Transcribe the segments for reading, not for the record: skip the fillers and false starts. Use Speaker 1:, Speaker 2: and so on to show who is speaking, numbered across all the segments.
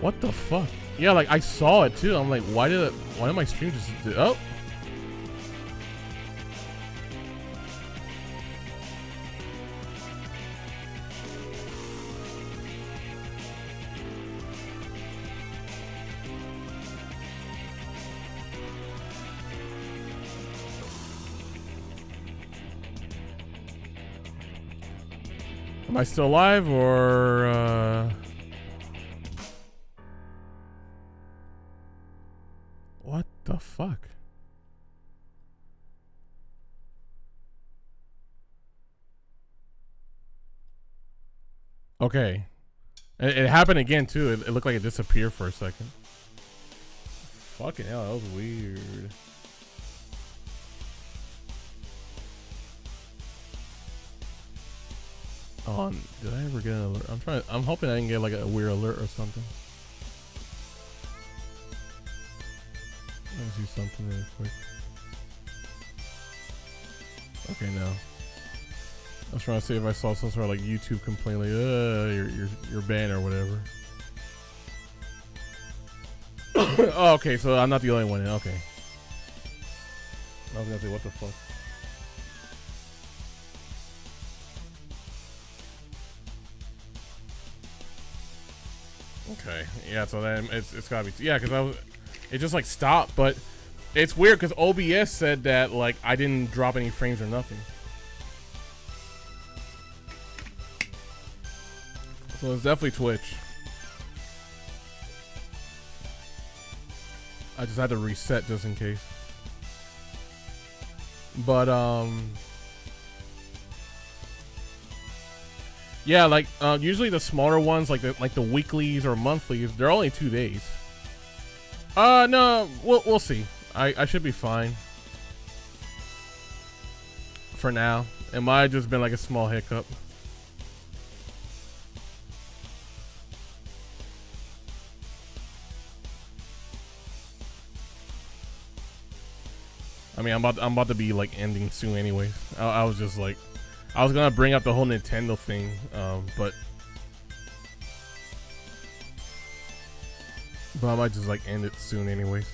Speaker 1: What the fuck? Yeah, like I saw it too. I'm like, why did my stream just do? Oh. Am I still alive or what the fuck? Okay. It happened again too. It looked like it disappeared for a second. Fucking hell, that was weird. Oh, did I ever get an alert? I'm hoping I didn't get like a weird alert or something. Let me see something really quick. Okay, no. I was trying to see if I saw some sort of like YouTube complaint, like, you're banned or whatever. Oh, okay, so I'm not the only one. Okay. I was gonna say, what the fuck? Okay, yeah, so then it's gotta be, yeah, because it just like stopped, but it's weird because OBS said that like I didn't drop any frames or nothing. So it's definitely Twitch. I just had to reset just in case. But yeah, like usually the smaller ones, like the weeklies or monthlies, they're only 2 days. No, we'll see. I should be fine for now. It might have just been like a small hiccup. I mean, I'm about to be like ending soon anyways. I was just like, I was gonna bring up the whole Nintendo thing, but I might just like end it soon anyways.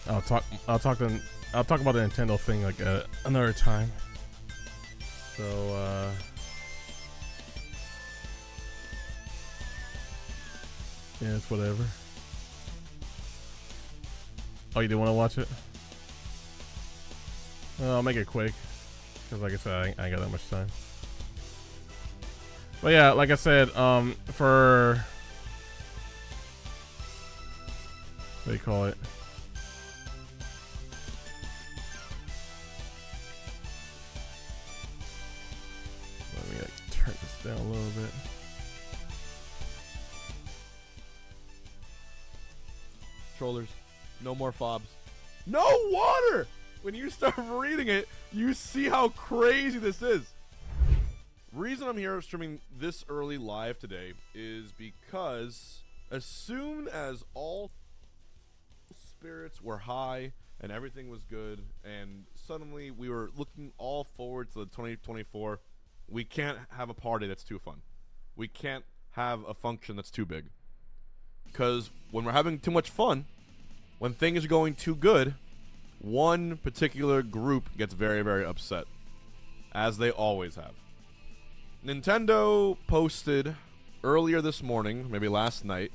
Speaker 1: I'll talk about the Nintendo thing like another time. So yeah, it's whatever. Oh, you didn't want to watch it? I'll make it quick, because like I said, I ain't got that much time. But yeah, like I said, for what do you call it? Let me like turn this down a little bit.
Speaker 2: Trollers, no more fobs. No water! When you start reading it, you see how crazy this is. Reason I'm here streaming this early live today is because as soon as all spirits were high and everything was good, and suddenly we were looking all forward to the 2024, we can't have a party that's too fun. We can't have a function that's too big. Because when we're having too much fun, when things are going too good, one particular group gets very, very upset, as they always have. Nintendo posted earlier this morning, maybe last night.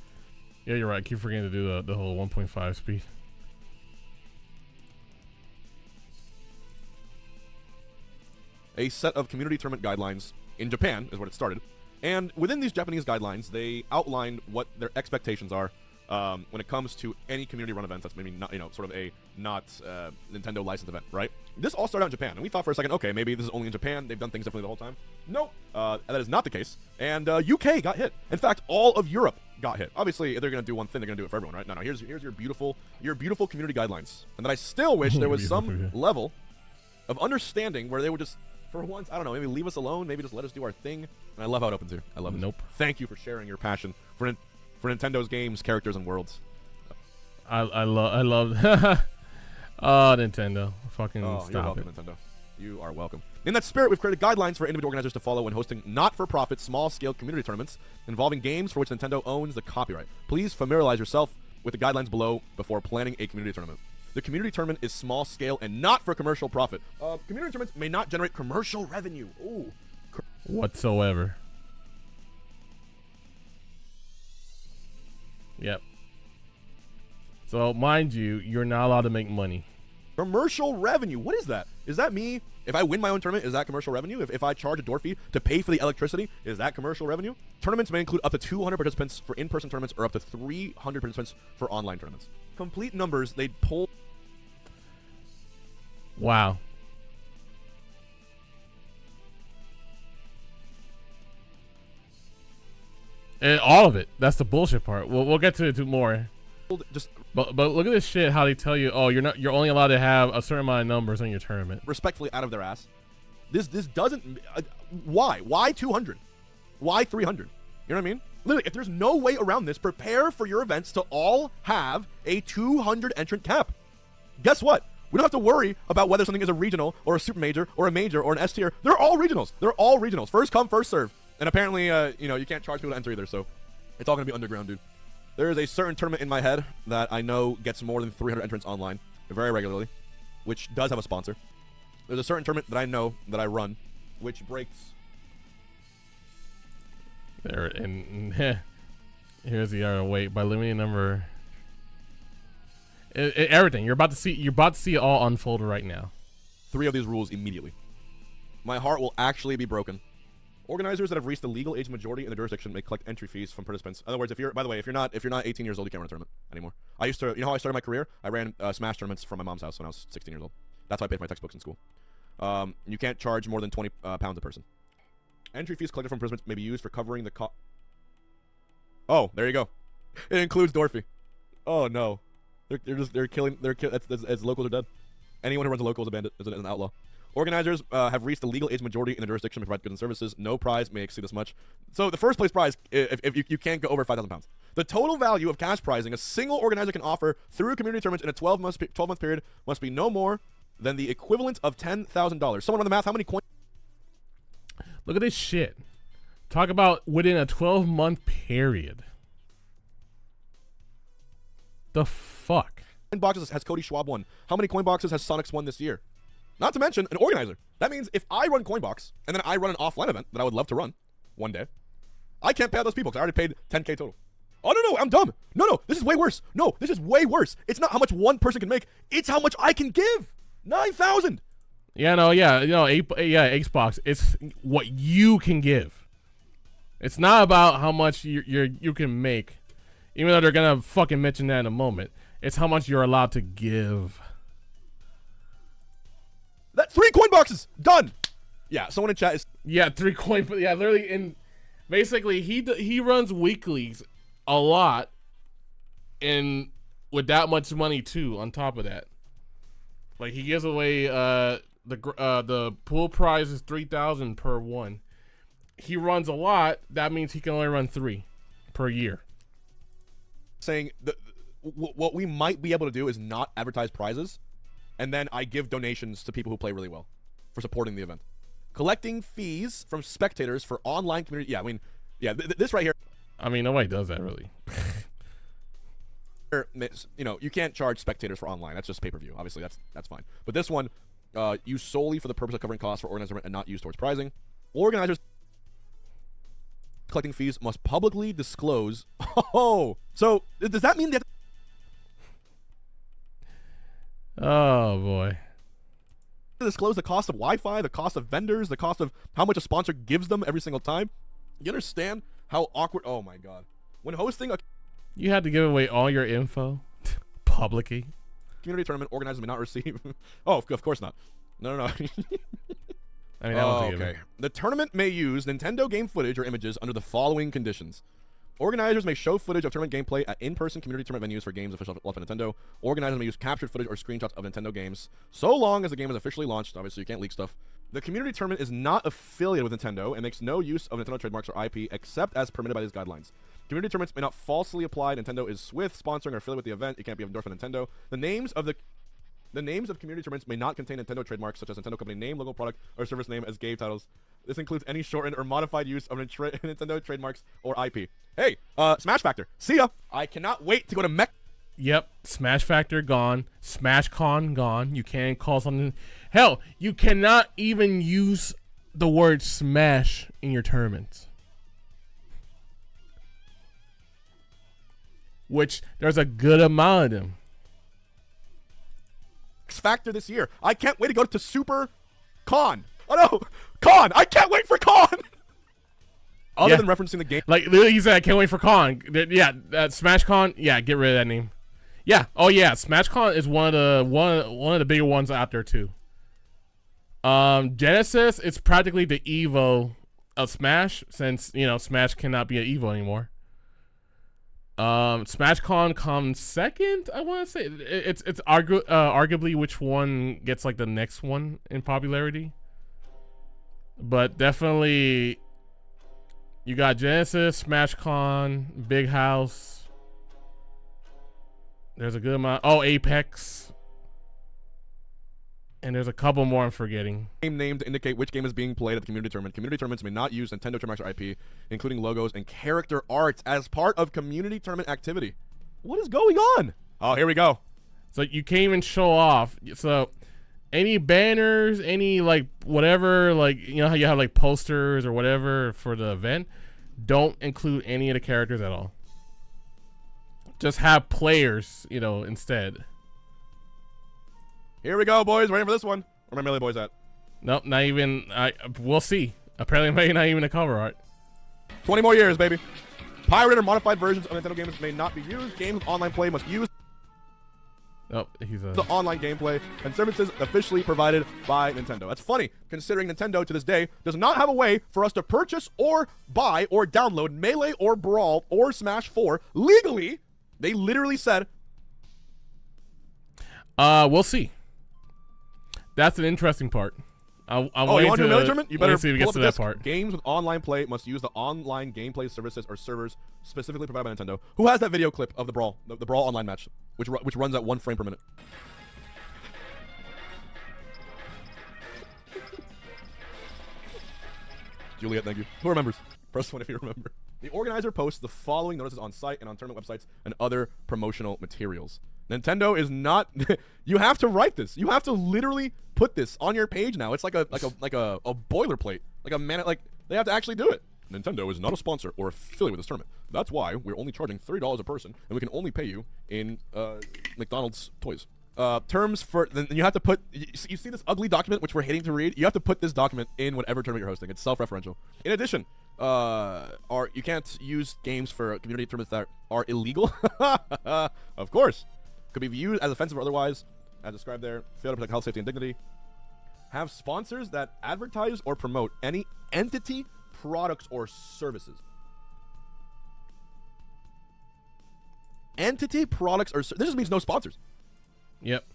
Speaker 1: Yeah, you're right. I keep forgetting to do the whole 1.5 speed.
Speaker 2: A set of community tournament guidelines in Japan is what it started. And within these Japanese guidelines, they outlined what their expectations are when it comes to any community-run events that's maybe not, sort of a not Nintendo licensed event, right? This all started out in Japan, and we thought for a second, okay, maybe this is only in Japan. They've done things differently the whole time. Nope, that is not the case. And UK got hit. In fact, all of Europe got hit. Obviously, if they're gonna do one thing, they're gonna do it for everyone, right? No, here's your beautiful community guidelines, and that I still wish there was some level of understanding where they would just, for once, I don't know, maybe leave us alone, maybe just let us do our thing. And I love how it opens here. I love it.
Speaker 1: Nope.
Speaker 2: Thank you for sharing your passion for Nintendo's games, characters, and worlds.
Speaker 1: I love oh, Nintendo. Fucking
Speaker 2: You're
Speaker 1: stop
Speaker 2: welcome,
Speaker 1: it.
Speaker 2: Nintendo. You are welcome. In that spirit, we've created guidelines for individual organizers to follow when hosting not-for-profit, small-scale community tournaments involving games for which Nintendo owns the copyright. Please familiarize yourself with the guidelines below before planning a community tournament. The community tournament is small-scale and not for commercial profit. Community tournaments may not generate commercial revenue. Ooh.
Speaker 1: Whatsoever. Yep. So, mind you, you're not allowed to make money.
Speaker 2: Commercial revenue. What is that? Is that me? If I win my own tournament, is that commercial revenue? If I charge a door fee to pay for the electricity, is that commercial revenue? Tournaments may include up to 200 participants for in-person tournaments or up to 300 participants for online tournaments. Complete numbers, they'd pull...
Speaker 1: Wow. And all of it. That's the bullshit part. We'll get to it more.
Speaker 2: Just
Speaker 1: but look at this shit. How they tell you, oh, you're only allowed to have a certain amount of numbers in your tournament.
Speaker 2: Respectfully, out of their ass. This doesn't. Why? Why 200? Why 300? You know what I mean? Literally, if there's no way around this, prepare for your events to all have a 200 entrant cap. Guess what? We don't have to worry about whether something is a regional or a super major or a major or an S tier. They're all regionals. They're all regionals. First come, first serve. And apparently, you can't charge people to enter either. So it's all gonna be underground, dude. There is a certain tournament in my head that I know gets more than 300 entrants online very regularly, which does have a sponsor. There's a certain tournament that I know that I run, which breaks.
Speaker 1: There and here's the other wait by limiting number. Everything you're about to see it all unfold right now.
Speaker 2: 3 of these rules immediately. My heart will actually be broken. Organizers that have reached the legal age majority in the jurisdiction may collect entry fees from participants. In other words, if you're not 18 years old, you can't run a tournament anymore. I used to, you know how I started my career? I ran Smash tournaments from my mom's house when I was 16 years old. That's how I paid for my textbooks in school. You can't charge more than 20 pounds a person. Entry fees collected from participants may be used for covering the cost. Oh, there you go. It includes door fee. Oh no, they're killing. As locals are dead. Anyone who runs a local is a bandit. Is an outlaw. Organizers have reached the legal age majority in the jurisdiction to provide goods and services. No prize may exceed this much. So the first place prize, if you can't go over 5,000 pounds. The total value of cash prizing a single organizer can offer through community tournaments in a 12-month period must be no more than the equivalent of $10,000. Someone on the math, how many coins?
Speaker 1: Look at this shit. Talk about within a 12-month period. The fuck?
Speaker 2: Coin boxes has Cody Schwab won? How many coin boxes has Sonics won this year? Not to mention an organizer. That means if I run Coinbox and then I run an offline event that I would love to run one day, I can't pay out those people because I already paid 10K total. Oh, no, I'm dumb. No, this is way worse. No, this is way worse. It's not how much one person can make. It's how much I can give. 9,000.
Speaker 1: Yeah, no, yeah, Xbox. It's what you can give. It's not about how much you can make, even though they're gonna fucking mention that in a moment. It's how much you're allowed to give.
Speaker 2: That's 3 coin boxes done. Yeah, someone in chat is
Speaker 1: 3 coin. Yeah, literally, and basically he runs weeklies a lot, and with that much money too. On top of that, like he gives away the pool prize is 3,000 per one. He runs a lot. That means he can only run 3 per year.
Speaker 2: Saying what we might be able to do is not advertise prizes. And then I give donations to people who play really well for supporting the event. Collecting fees from spectators for online community. Yeah, I mean, this right here.
Speaker 1: I mean, nobody does that really.
Speaker 2: You can't charge spectators for online. That's just pay-per-view. Obviously, that's fine. But this one, used solely for the purpose of covering costs for organizers and not used towards prizing. Organizers collecting fees must publicly disclose. Oh, so does that mean that?
Speaker 1: Oh boy.
Speaker 2: Disclose the cost of Wi-Fi, the cost of vendors, the cost of how much a sponsor gives them every single time. You understand how awkward? Oh my god. When hosting a
Speaker 1: You had to give away all your info publicly.
Speaker 2: Community tournament, organizers may not receive. Oh, of course not. No.
Speaker 1: I mean, that one's a given.
Speaker 2: Okay. The tournament may use Nintendo game footage or images under the following conditions. Organizers may show footage of tournament gameplay at in-person community tournament venues for games official left by Nintendo. Organizers may use captured footage or screenshots of Nintendo games, so long as the game is officially launched. Obviously, you can't leak stuff. The community tournament is not affiliated with Nintendo and makes no use of Nintendo trademarks or IP except as permitted by these guidelines. Community tournaments may not falsely apply. Nintendo is with sponsoring or affiliated with the event. It can't be endorsed by Nintendo. The names of the The names of community tournaments may not contain Nintendo trademarks such as Nintendo company name, logo, product, or service name as game titles. This includes any shortened or modified use of Nintendo trademarks or IP. Hey, Smash Factor. See ya. I cannot wait to go to Mech.
Speaker 1: Yep, Smash Factor gone. Smash Con gone. You can't call something. Hell, you cannot even use the word Smash in your tournaments. Which there's a good amount of them.
Speaker 2: Factor this year. I can't wait to go to Super Con. Oh no, Con! I can't wait for Con. Other than referencing the game,
Speaker 1: like literally, he said, "I can't wait for Con." Yeah, Smash Con. Yeah, get rid of that name. Yeah. Oh yeah, Smash Con is one of the bigger ones out there too. Genesis, it's practically the Evo of Smash, since Smash cannot be an Evo anymore. Smash Con comes second, I want to say. It's arguably which one gets like the next one in popularity, but definitely you got Genesis, Smash Con, Big House. There's a good amount. Oh, Apex. And there's a couple more I'm forgetting.
Speaker 2: Game name to indicate which game is being played at the community tournament. Community tournaments may not use Nintendo trademarks or IP, including logos and character arts, as part of community tournament activity. What is going on? Oh, here we go.
Speaker 1: So you can't even show off. So any banners, any like whatever, like how you have like posters or whatever for the event, don't include any of the characters at all. Just have players, instead.
Speaker 2: Here we go, boys. Ready for this one? Where my melee boys at?
Speaker 1: Nope, not even. We'll see. Apparently, maybe not even a cover art.
Speaker 2: 20 more years, baby. Pirated or modified versions of Nintendo games may not be used. Games with online play must use the online gameplay and services officially provided by Nintendo. That's funny, considering Nintendo to this day does not have a way for us to purchase or buy or download Melee or Brawl or Smash 4 legally. They literally said,
Speaker 1: we'll see. That's an interesting part.
Speaker 2: You want to do a melee tournament? You better
Speaker 1: see if we get to that part.
Speaker 2: Games with online play must use the online gameplay services or servers specifically provided by Nintendo. Who has that video clip of the Brawl, the Brawl online match, which runs at 1 frame per minute? Juliet, thank you. Who remembers? Press 1 if you remember. The organizer posts the following notices on site and on tournament websites and other promotional materials. Nintendo is not. You have to write this. You have to literally put this on your page now. It's like a boilerplate. Like they have to actually do it. Nintendo is not a sponsor or affiliate with this tournament. That's why we're only charging $30 a person, and we can only pay you in McDonald's toys. Terms for then you have to put. You see this ugly document which we're hating to read. You have to put this document in whatever tournament you're hosting. It's self-referential. In addition, you can't use games for community tournaments that are illegal. Of course. Could be viewed as offensive or otherwise, as described there. Fail to protect health, safety, and dignity. Have sponsors that advertise or promote any entity, products, or services. Entity, products, or this just means no sponsors.
Speaker 1: Yep.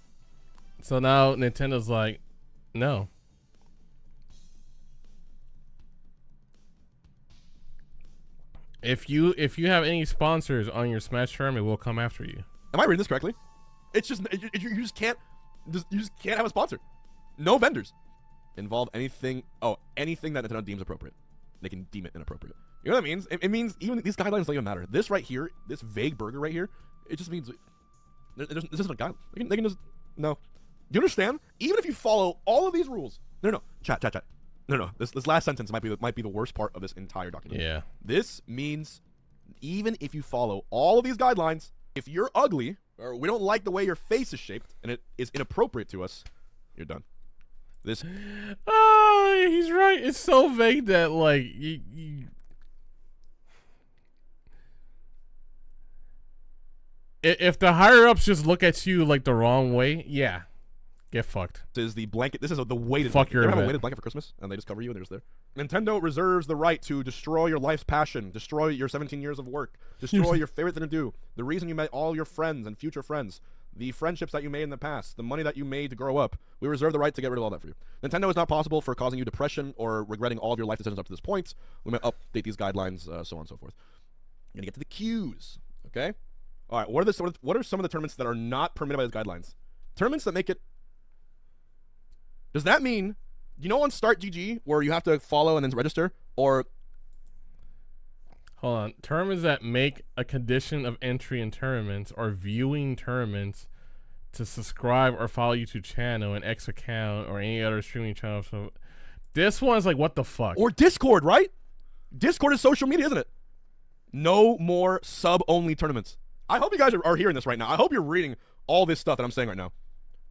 Speaker 1: So now Nintendo's like, no. If you have any sponsors on your Smash tournament, we'll come after you.
Speaker 2: Am I reading this correctly? It's just you just can't have a sponsor. No vendors involve anything. Oh, anything that Nintendo deems appropriate, they can deem it inappropriate. You know what that means? It means even these guidelines don't even matter. This right here, this vague burger right here, it just means this isn't a guideline. They can just no. Do you understand? Even if you follow all of these rules, no, chat. No. This last sentence might be the worst part of this entire document.
Speaker 1: Yeah.
Speaker 2: This means even if you follow all of these guidelines, if you're ugly or we don't like the way your face is shaped and it is inappropriate to us, you're done. This.
Speaker 1: Oh, he's right. It's so vague that like if the higher ups just look at you like the wrong way, yeah, get fucked.
Speaker 2: This is the blanket. This is the weighted.
Speaker 1: Fuck your
Speaker 2: event. You ever
Speaker 1: event.
Speaker 2: have a weighted blanket for Christmas and they just cover you and they're just there. Nintendo reserves the right to destroy your life's passion, destroy your 17 years of work, destroy your favorite thing to do, the reason you met all your friends and future friends, the friendships that you made in the past, the money that you made to grow up. We reserve the right to get rid of all that for you. Nintendo is not possible for causing you depression or regretting all of your life decisions up to this point. We may update these guidelines, so on and so forth. I'm gonna get to the cues. Okay. All right. What are some of the tournaments that are not permitted by these guidelines? Tournaments that make it Does that mean, you know on Start GG where you have to follow and then register? Or
Speaker 1: hold on, tournaments that make a condition of entry in tournaments or viewing tournaments to subscribe or follow YouTube channel, an X account, or any other streaming channel. So this one's like, what the fuck?
Speaker 2: Or Discord, right? Discord is social media, isn't it? No more sub-only tournaments. I hope you guys are hearing this right now. I hope you're reading all this stuff that I'm saying right now.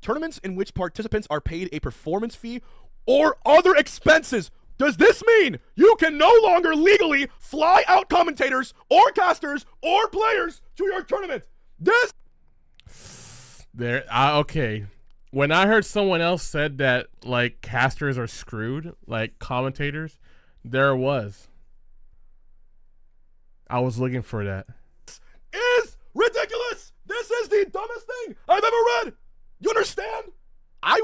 Speaker 2: Tournaments in which participants are paid a performance fee or other expenses. Does this mean you can no longer legally fly out commentators or casters or players to your tournament? This...
Speaker 1: There, okay. When I heard someone else said that, like, casters are screwed, like commentators, there was. I was looking for that.
Speaker 2: Is ridiculous. This is the dumbest thing I've ever read. You understand? I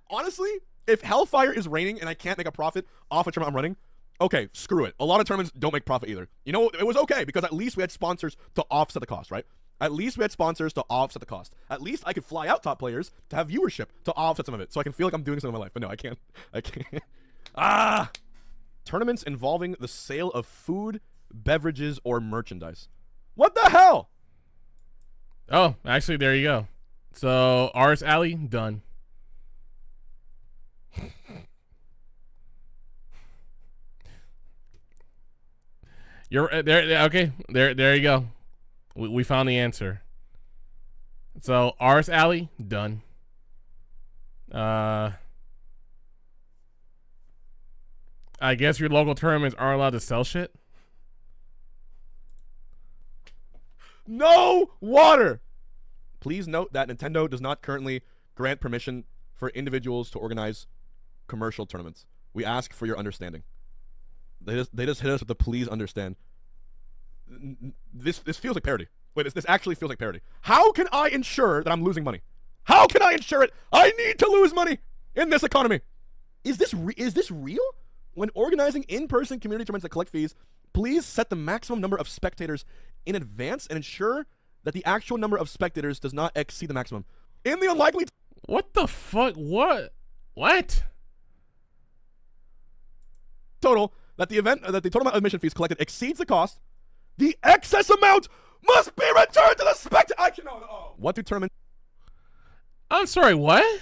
Speaker 2: honestly, if Hellfire is raining and I can't make a profit off a tournament I'm running, okay, screw it. A lot of tournaments don't make profit either. You know, it was okay because at least we had sponsors to offset the cost, right? At least we had sponsors to offset the cost. At least I could fly out top players to have viewership to offset some of it, so I can feel like I'm doing something in my life. But no, I can't. I can't. Tournaments involving the sale of food, beverages, or merchandise. What the hell?
Speaker 1: Oh, actually, there you go. So, Ars Alley, done. You're there. Okay, there you go. We found the answer. So, Ars Alley, done. I guess your local tournaments aren't allowed to sell shit.
Speaker 2: No water. Please note that Nintendo does not currently grant permission for individuals to organize commercial tournaments. We ask for your understanding. They just hit us with the please understand. This feels like parody. Wait, this actually feels like parody. How can I ensure that I'm losing money? How can I ensure it? I need to lose money in this economy. Is this real? When organizing in-person community tournaments that collect fees, please set the maximum number of spectators in advance and ensure that the actual number of spectators does not exceed the maximum. In the unlikely...
Speaker 1: What the fuck? What?
Speaker 2: Total, that the total amount of admission fees collected exceeds the cost, the excess amount must be returned to the spectator. I cannot... Oh. What do tournaments...
Speaker 1: I'm sorry, what?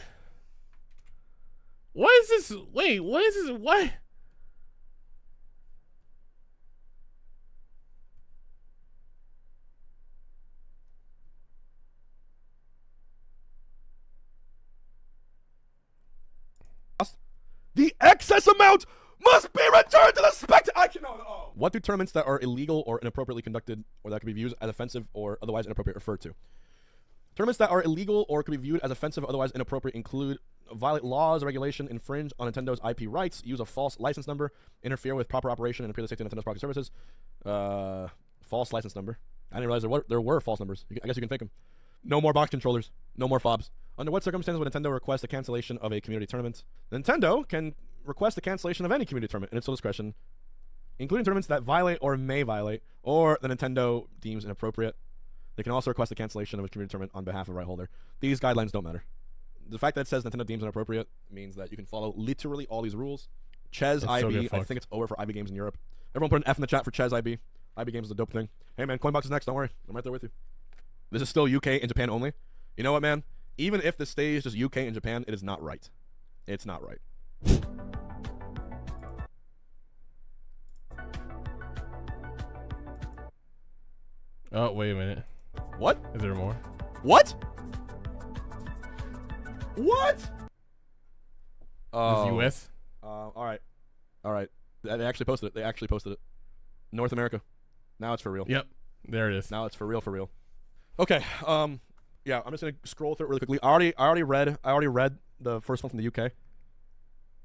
Speaker 1: What is this? Wait, what is this? What?
Speaker 2: The excess amount must be returned to the spectator. I cannot... Oh. What do tournaments that are illegal or inappropriately conducted or that could be viewed as offensive or otherwise inappropriate refer to? Tournaments that are illegal or could be viewed as offensive or otherwise inappropriate include violate laws, regulation, infringe on Nintendo's IP rights, use a false license number, interfere with proper operation and appear to safety of Nintendo's product services. False license number. I didn't realize there were false numbers. I guess you can fake them. No more box controllers. No more fobs. Under what circumstances would Nintendo request a cancellation of a community tournament? Nintendo can request the cancellation of any community tournament in its sole discretion, including tournaments that violate or may violate, or the Nintendo deems inappropriate. They can also request the cancellation of a community tournament on behalf of a right holder. These guidelines don't matter. The fact that it says Nintendo deems inappropriate means that you can follow literally all these rules. Ches IB, I think it's over for IB games in Europe. Everyone put an F in the chat for Ches IB. IB games is a dope thing. Hey man, Coinbox is next, don't worry. I'm right there with you. This is still UK and Japan only. You know what, man? Even if this stays just UK and Japan, it is not right. It's not right.
Speaker 1: Oh, wait a minute.
Speaker 2: What?
Speaker 1: Is there more?
Speaker 2: What? What?
Speaker 1: This US?
Speaker 2: All right. They actually posted it. North America. Now it's for real.
Speaker 1: Yep. There it is.
Speaker 2: Now it's for real. Okay. Yeah, I'm just gonna scroll through it really quickly. I already read the first one from the UK.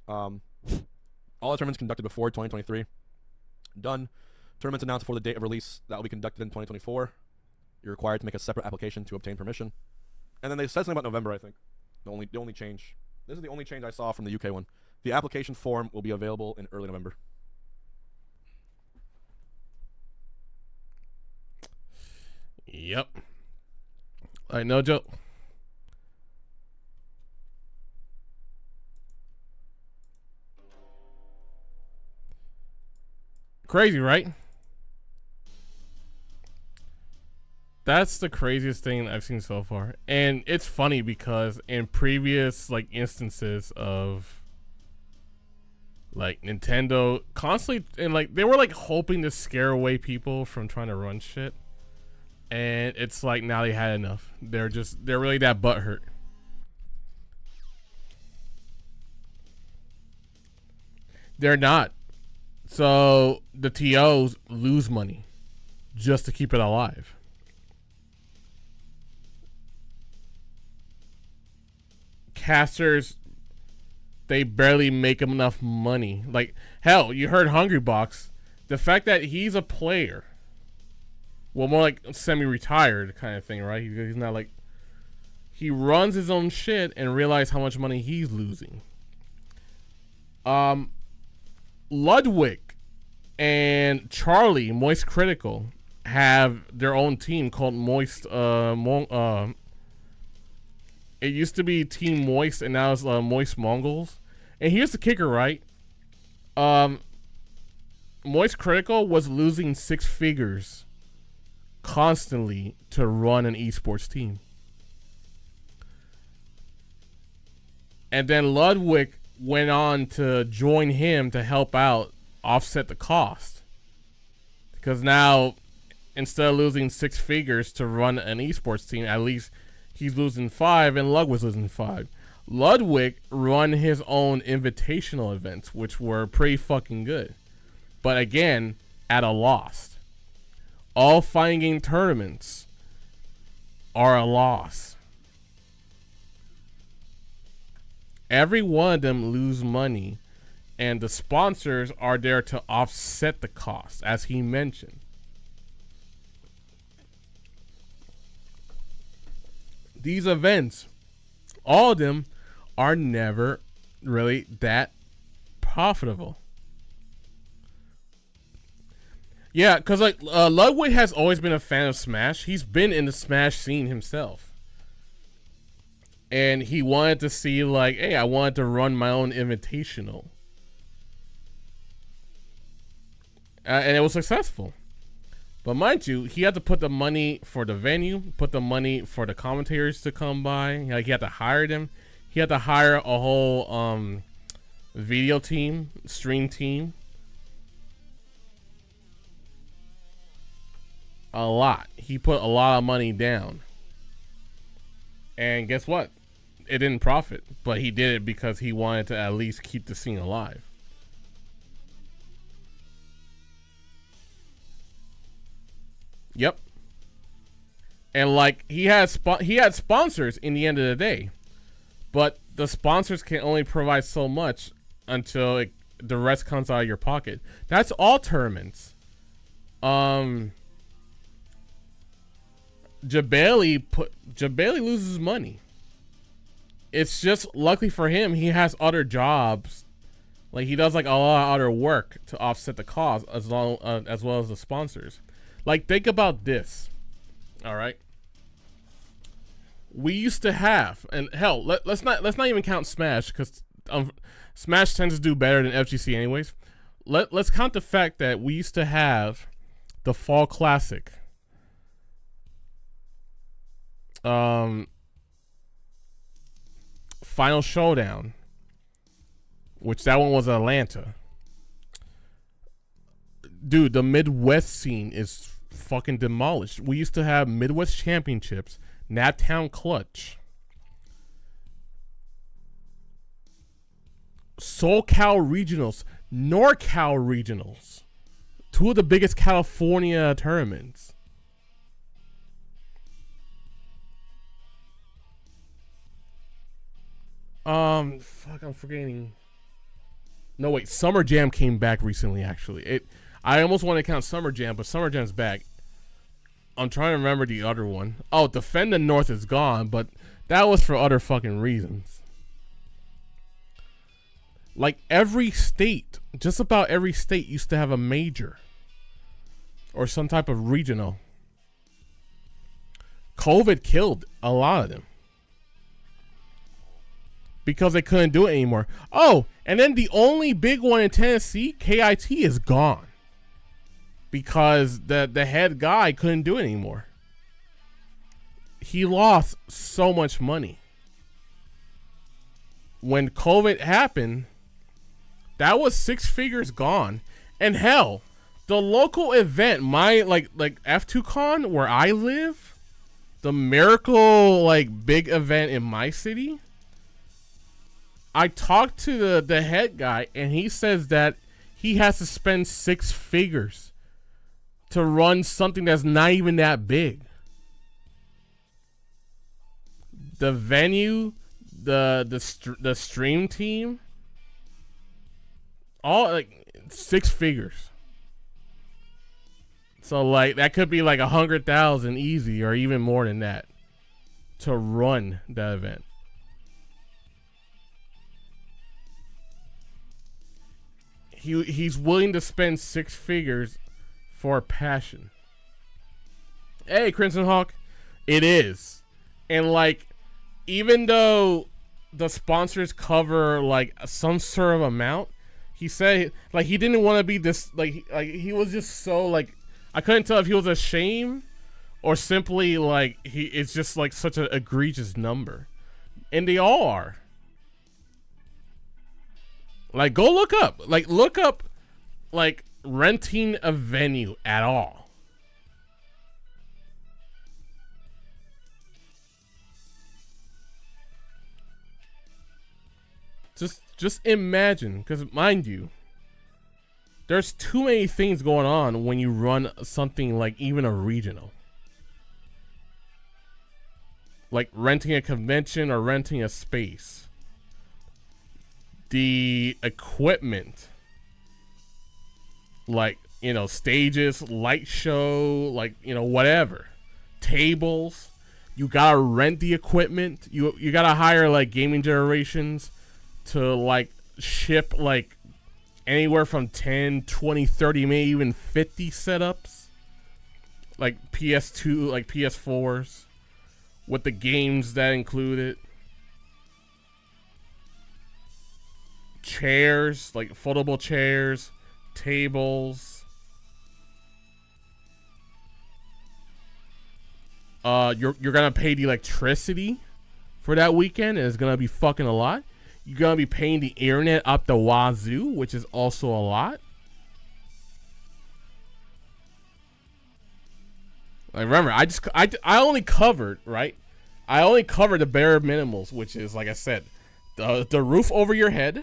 Speaker 2: All the tournaments conducted before 2023. Done. Tournaments announced before the date of release that will be conducted in 2024. You're required to make a separate application to obtain permission. And then they said something about November, I think. The only change. This is the only change I saw from the UK one. The application form will be available in early November.
Speaker 1: Yep. All right, no joke. Crazy, right? That's the craziest thing I've seen so far. And it's funny because in previous like instances of like Nintendo constantly, and like they were like hoping to scare away people from trying to run shit. And it's like now they had enough. They're really that butthurt. They're not. So the TOs lose money just to keep it alive. Casters, they barely make enough money. Like, hell, you heard Hungrybox. The fact that he's a player, well, more like semi-retired kind of thing, right? He's not like, he runs his own shit and realize how much money he's losing. Ludwig and Charlie, Moist Critical, have their own team called Moist. It used to be Team Moist, and now it's Moist Mongols. And here's the kicker, right? Moist Critical was losing 6 figures constantly to run an esports team. And then Ludwig went on to join him to help out offset the cost. Because now, instead of losing 6 figures to run an esports team, at least he's losing 5 and Ludwig was losing 5. Ludwig run his own invitational events, which were pretty fucking good. But again, at a loss. All fighting game tournaments are a loss. Every one of them lose money, and the sponsors are there to offset the cost, as he mentioned. These events, all of them, are never really that profitable. Yeah, because like Ludwig has always been a fan of Smash. He's been in the Smash scene himself. And he wanted to see like, hey, I wanted to run my own invitational. And it was successful. But mind you, he had to put the money for the venue, put the money for the commentators to come by. Like, he had to hire them. He had to hire a whole video team, stream team. A lot. He put a lot of money down. And guess what? It didn't profit. But he did it because he wanted to at least keep the scene alive. Yep. And like he had sponsors in the end of the day, but the sponsors can only provide so much until the rest comes out of your pocket. That's all tournaments. Jabali loses money. It's just luckily for him, he has other jobs. Like he does like a lot of other work to offset the cost as well as the sponsors. Like, think about this. All right. We used to have, and hell, let's not even count Smash, because Smash tends to do better than FGC anyways. Let's count the fact that we used to have the Fall Classic. Final Showdown, which that one was Atlanta. Dude, the Midwest scene is fucking demolished. We used to have Midwest Championships, Naptown Clutch, SoCal Regionals, NorCal Regionals. 2 of the biggest California tournaments. Fuck, I'm forgetting. No, wait, Summer Jam came back recently, actually. I almost want to count Summer Jam, but Summer Jam's back. I'm trying to remember the other one. Oh, Defend the North is gone, but that was for other fucking reasons. Like every state, just about every state used to have a major. Or some type of regional. COVID killed a lot of them. Because they couldn't do it anymore. Oh, and then the only big one in Tennessee, KIT, is gone. because the head guy couldn't do it anymore. He lost so much money. When COVID happened, that was 6 figures gone. And hell, the local event, my like F2Con where I live, the Miracle like big event in my city, I talked to the head guy and he says that he has to spend 6 figures to run something that's not even that big. The venue, the stream team, all like 6 figures. So like that could be like 100,000 easy, or even more than that, to run that event. He's willing to spend 6 figures for passion. Hey, Crimson Hawk, it is. And like, even though the sponsors cover like some sort of amount, he said like he didn't want to be this like he was just so like, I couldn't tell if he was ashamed or simply like it's just like such an egregious number, and they all are. Like, go look up like renting a venue at all. Just imagine, because mind you, there's too many things going on when you run something like even a regional. Like renting a convention or renting a space. The equipment, like, you know, stages, light show, like, you know, whatever, tables, you gotta rent the equipment. You gotta hire like gaming generations to like ship like anywhere from 10, 20, 30, maybe even 50 setups, like PS2, like PS4s, with the games that include it. Chairs, like foldable chairs, tables. You're gonna pay the electricity for that weekend, and it's gonna be fucking a lot. You're gonna be paying the internet up the wazoo, which is also a lot. Like, remember, I only covered, right? I only covered the bare minimals, which is, like I said, the roof over your head,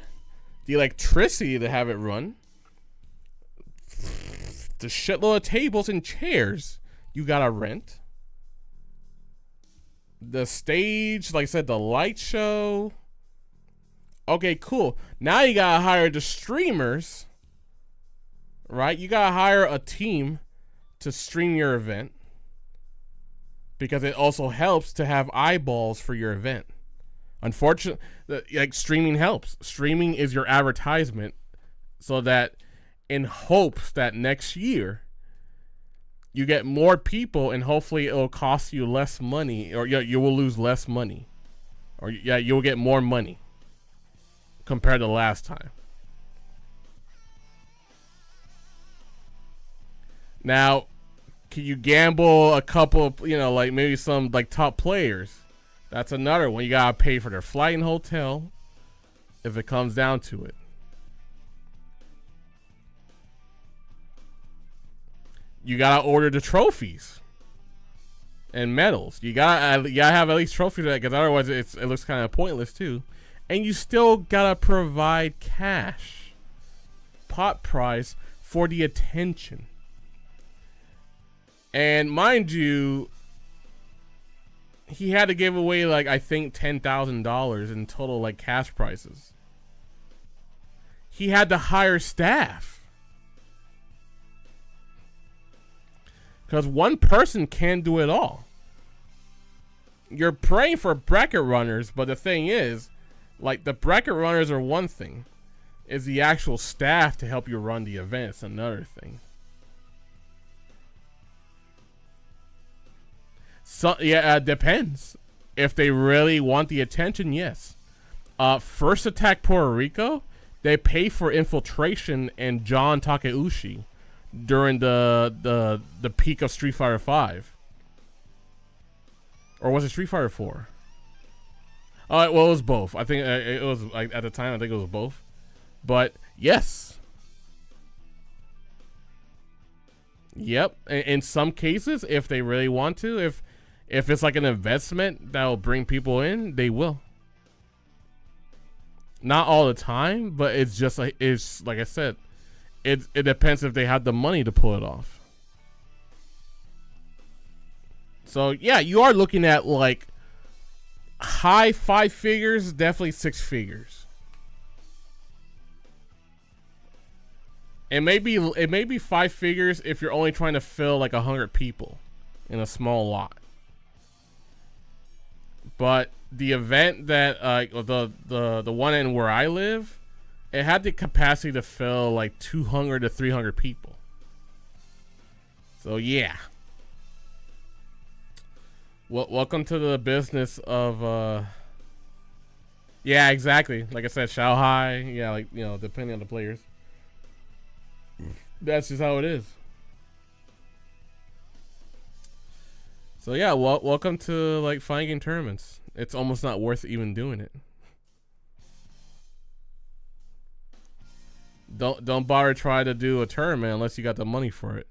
Speaker 1: the electricity to have it run, the shitload of tables and chairs you gotta rent, the stage, like I said, the light show. Okay, cool. Now you gotta hire the streamers, right? You gotta hire a team to stream your event, because it also helps to have eyeballs for your event. Unfortunately, like, streaming helps. Streaming is your advertisement, so that in hopes that next year you get more people and hopefully it'll cost you less money, or you will lose less money, or you'll get more money compared to last time. Now, can you gamble a couple of, you know, like maybe some like top players? That's another one. You gotta pay for their flight and hotel if it comes down to it. You gotta order the trophies and medals. You gotta have at least trophies, because otherwise it looks kind of pointless too. And you still gotta provide cash, pot prize, for the attention. And mind you, he had to give away like, I think, $10,000 in total like cash prizes. He had to hire staff, because one person can't do it all. You're praying for bracket runners, but the thing is, like, the bracket runners are one thing. Is the actual staff to help you run the events another thing. So yeah, depends. If they really want the attention, yes. First Attack Puerto Rico, they pay for infiltration and John Takeuchi during the peak of Street Fighter 5. Or was it Street Fighter 4? Well, it was both. I think it was like at the time. I think it was both. But yes, yep. In some cases, if they really want to, if it's like an investment that will bring people in, they will. Not all the time, but it's like I said, it depends if they have the money to pull it off. So yeah, you are looking at like high 5 figures, definitely 6 figures. It may be 5 figures if you're only trying to fill like 100 people in a small lot. But the event that the one in where I live, it had the capacity to fill like 200 to 300 people. So yeah. Welcome to the business of yeah, exactly. Like I said, Shanghai, yeah, like, you know, depending on the players. That's just how it is. So yeah, welcome to like fighting game tournaments. It's almost not worth even doing it. Don't bother try to do a tournament unless you got the money for it,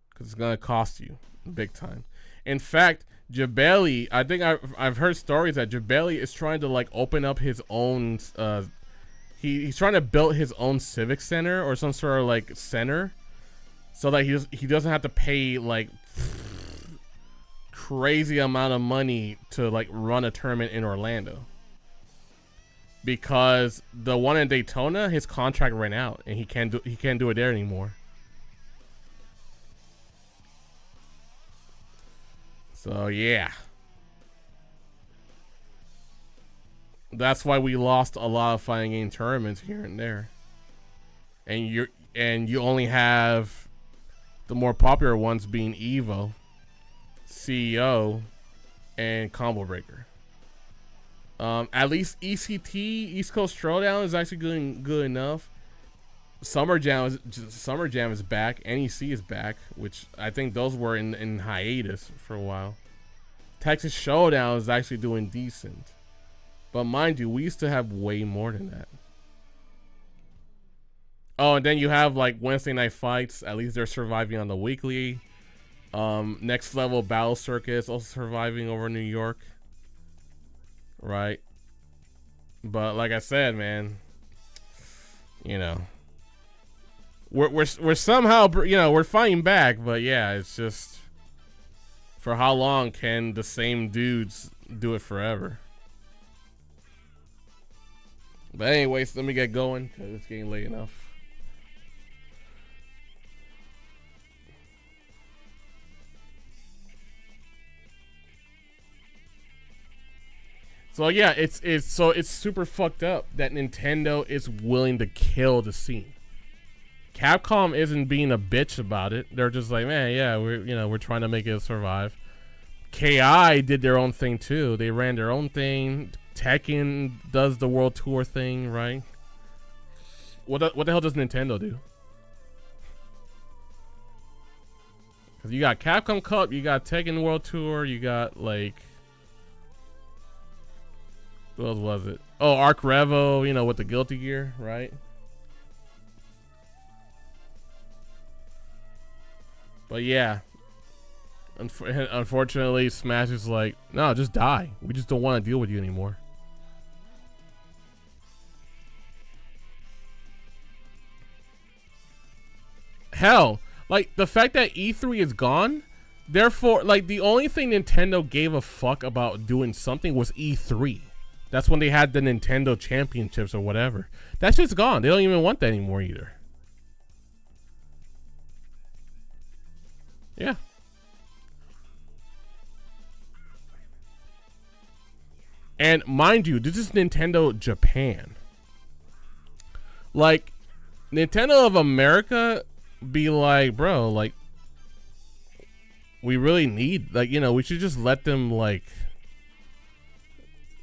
Speaker 1: because it's gonna cost you big time. In fact, Jabeli, I think I've heard stories that Jabeli is trying to like open up his own. He's trying to build his own civic center or some sort of like center, so that he doesn't have to pay like crazy amount of money to like run a tournament in Orlando. Because the one in Daytona, his contract ran out and he can't do it there anymore. So yeah, that's why we lost a lot of fighting game tournaments here and there. And you only have the more popular ones being Evo, CEO, and Combo Breaker. At least ECT, East Coast Throwdown, is actually good enough. Summer Jam is back. NEC is back, which I think those were in hiatus for a while. Texas Showdown is actually doing decent, but mind you, we used to have way more than that. Oh, and then you have like Wednesday night fights. At least they're surviving on the weekly. Next Level Battle Circuit is also surviving over New York, right? But like I said, man, you know, we're somehow, you know, we're fighting back, but yeah, it's just, for how long can the same dudes do it forever? But anyways, let me get going because it's getting late enough. So yeah, it's super fucked up that Nintendo is willing to kill the scene. Capcom isn't being a bitch about it. They're just like, man, yeah, we're trying to make it survive. KI did their own thing too. They ran their own thing. Tekken does the World Tour thing, right? What the hell does Nintendo do? Because you got Capcom Cup, you got Tekken World Tour, you got like, what else was it? Oh, Arc Revo, you know, with the Guilty Gear, right? But yeah, unfortunately, Smash is like, no, just die. We just don't want to deal with you anymore. Hell, like the fact that E3 is gone, therefore, like the only thing Nintendo gave a fuck about doing something was E3. That's when they had the Nintendo Championships or whatever. That shit's gone. They don't even want that anymore either. Yeah. And mind you, this is Nintendo Japan. Like, Nintendo of America be like, bro, like, we really need, like, you know, we should just let them, like,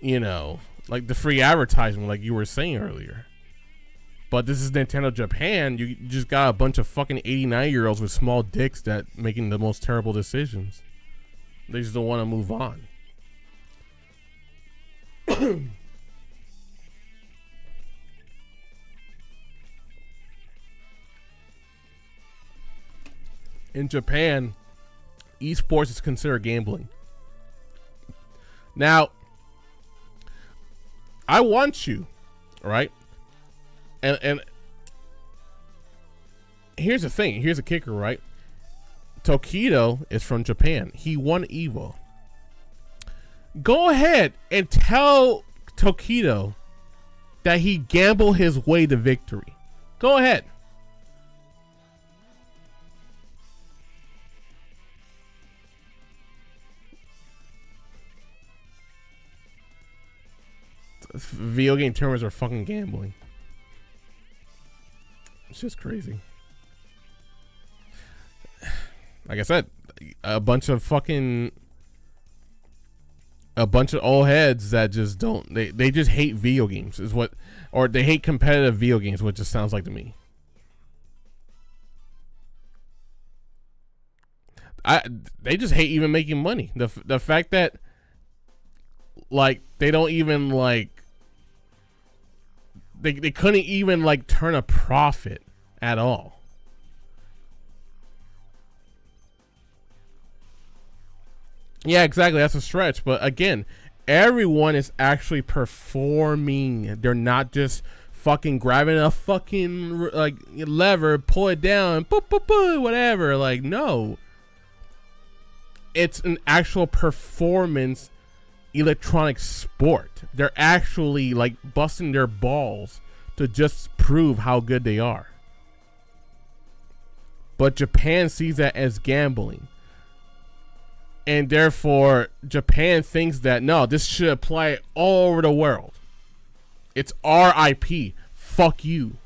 Speaker 1: you know, like the free advertisement, like you were saying earlier. But this is Nintendo Japan. You just got a bunch of fucking 89-year-olds with small dicks that making the most terrible decisions. They just don't want to move on. In Japan, esports is considered gambling. Now, I want you, right? And here's the thing. Here's the kicker, right? Tokido is from Japan. He won Evo. Go ahead and tell Tokido that he gambled his way to victory. Go ahead. Video game tournaments are fucking gambling. It's just crazy. Like I said, a bunch of old heads that just don't, they just hate video games is what, or they hate competitive video games, what just sounds like to me. They just hate even making money. The fact that like they don't even like they couldn't even like turn a profit at all. Yeah, exactly. That's a stretch. But again, everyone is actually performing. They're not just fucking grabbing a fucking like lever, pull it down, boop, boop, boop, whatever. Like, no. It's an actual performance electronic sport. They're actually like busting their balls to just prove how good they are. But Japan sees that as gambling. And therefore, Japan thinks that, no, this should apply all over the world. It's our IP. Fuck you.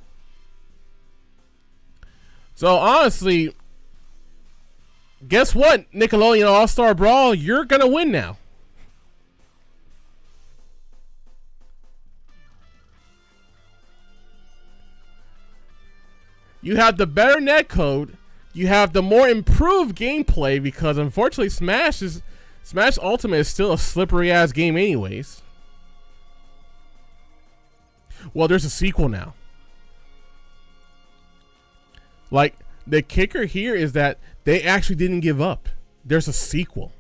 Speaker 1: So, honestly, guess what, Nickelodeon All-Star Brawl? You're going to win now. You have the better netcode. You have the more improved gameplay because unfortunately Smash Ultimate is still a slippery ass game anyways. Well, there's a sequel now. Like, the kicker here is that they actually didn't give up. There's a sequel.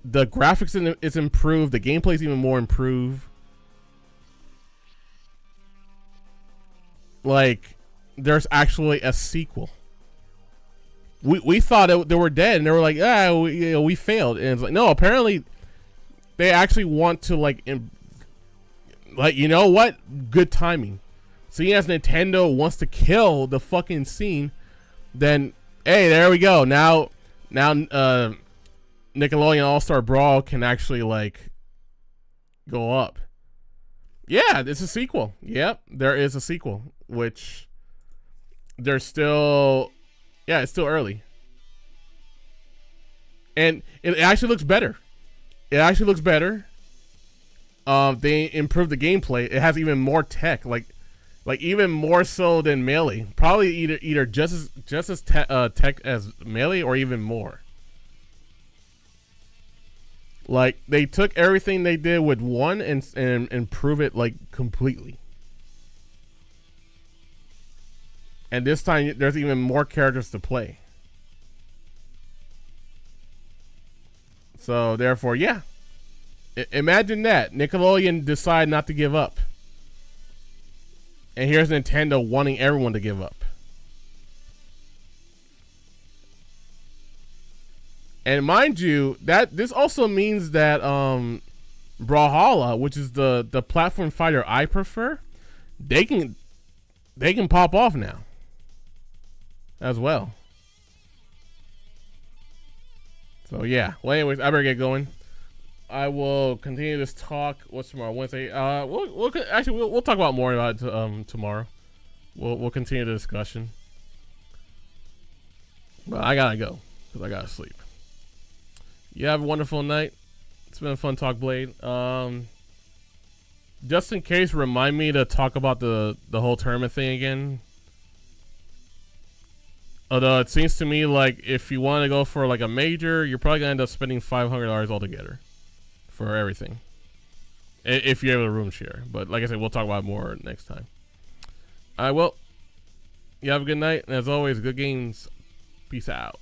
Speaker 1: The graphics is improved. The gameplay is even more improved. Like, there's actually a sequel. We thought they were dead, and they were like, we failed. And it's like, no, apparently they actually want to like, you know what? Good timing. Seeing as Nintendo wants to kill the fucking scene, then hey, there we go. Now, Nickelodeon All-Star Brawl can actually like go up. Yeah, it's a sequel. Yep, there is a sequel, which there's still, yeah, it's still early. And it actually looks better. It actually looks better. They improved the gameplay. It has even more tech, like even more so than Melee. Probably either just as tech as Melee or even more. Like, they took everything they did with one and improve it like completely. And this time there's even more characters to play. So therefore, yeah. Imagine that. Nickelodeon decide not to give up. And here's Nintendo wanting everyone to give up. And mind you, that this also means that Brawlhalla, which is the platform fighter I prefer, they can pop off now as well. So yeah. Well, anyways, I better get going. I will continue this talk. What's tomorrow? Wednesday. We'll talk about more about it tomorrow. We'll continue the discussion. But I gotta go because I gotta sleep. You have a wonderful night. It's been a fun talk, Blade. just in case, remind me to talk about the whole tournament thing again. Although it seems to me like if you want to go for like a major, you're probably gonna end up spending $500 altogether for everything. If you have a room share. But like I said, we'll talk about it more next time. Well, you have a good night, and as always, good games. Peace out.